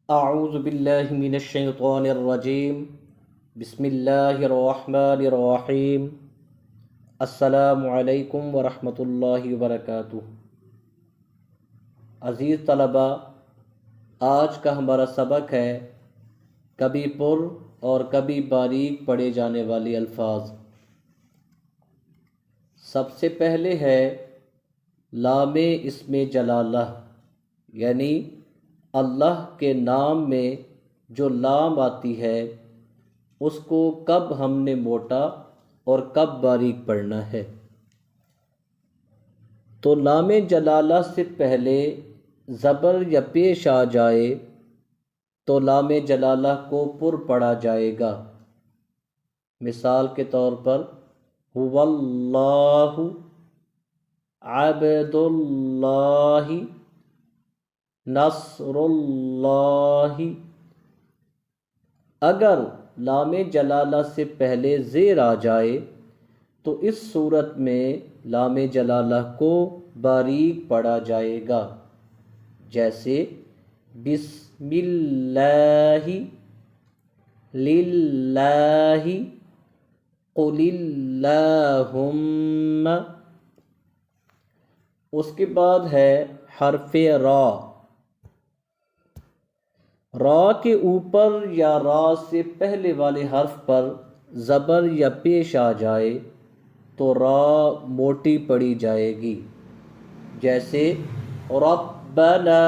اعوذ باللہ من الشیطان الرجیم بسم اللہ الرحمن الرحیم السلام علیکم ورحمۃ اللہ وبرکاتہ۔ عزیز طلبہ، آج کا ہمارا سبق ہے کبھی پر اور کبھی باریک پڑھے جانے والے الفاظ۔ سب سے پہلے ہے لام اسم جلالہ، یعنی اللہ کے نام میں جو لام آتی ہے اس کو کب ہم نے موٹا اور کب باریک پڑھنا ہے۔ تو لام جلالہ سے پہلے زبر یا پیش آ جائے تو لام جلالہ کو پر پڑھا جائے گا۔ مثال کے طور پر هو اللہ، عبد اللہ، نصر اللہ۔ اگر لام جلالہ سے پہلے زیر آ جائے تو اس صورت میں لام جلالہ کو باریک پڑھا جائے گا، جیسے بسم اللہ، للہ، قل اللہم۔ اس کے بعد ہے حرف را۔ را کے اوپر یا را سے پہلے والے حرف پر زبر یا پیش آ جائے تو را موٹی پڑھی جائے گی، جیسے ربنا،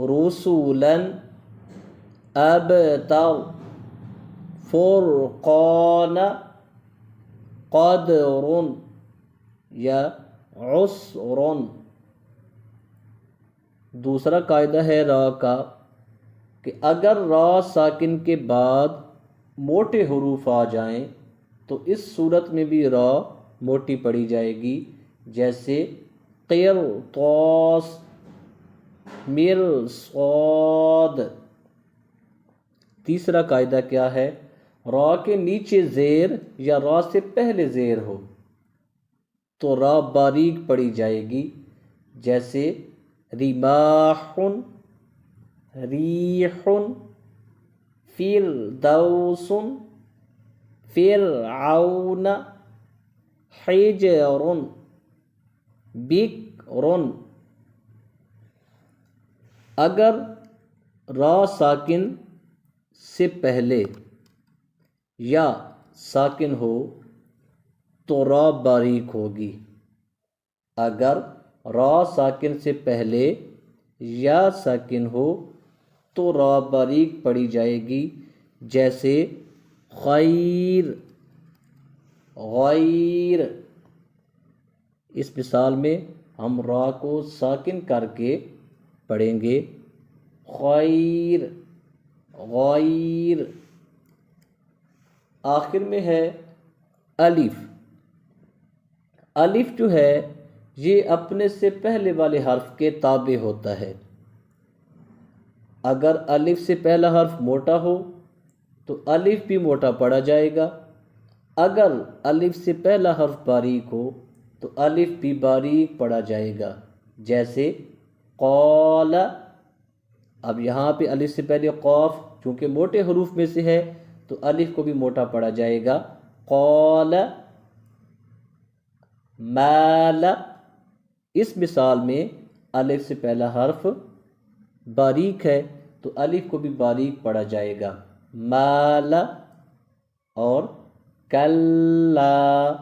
رسولا، ابتر، فرقان، قدر یا عسر۔ دوسرا قاعدہ ہے را کا کہ اگر را ساکن کے بعد موٹے حروف آ جائیں تو اس صورت میں بھی را موٹی پڑھی جائے گی، جیسے قرطاس، مرصاد۔ تیسرا قاعدہ کیا ہے؟ را کے نیچے زیر یا را سے پہلے زیر ہو تو را باریک پڑھی جائے گی، جیسے ریماح، ریح، فردوس، فرعون، حجر، بکر۔ اگر را ساکن سے پہلے یا ساکن ہو تو را باریک ہوگی۔ اگر را ساکن سے پہلے یا ساکن ہو تو را باریک پڑھی جائے گی، جیسے خیر، غیر۔ اس مثال میں ہم را کو ساکن کر کے پڑھیں گے، خیر، غیر۔ آخر میں ہے الف۔ الف جو ہے یہ اپنے سے پہلے والے حرف کے تابع ہوتا ہے۔ اگر الف سے پہلا حرف موٹا ہو تو الف بھی موٹا پڑھا جائے گا، اگر الف سے پہلا حرف باریک ہو تو الف بھی باریک پڑھا جائے گا، جیسے قال۔ اب یہاں پہ الف سے پہلے قاف چونکہ موٹے حروف میں سے ہے تو الف کو بھی موٹا پڑھا جائے گا، قال۔ مال۔ اس مثال میں الف سے پہلا حرف باریک ہے تو الف کو بھی باریک پڑھا جائے گا، مال۔ اور کلا۔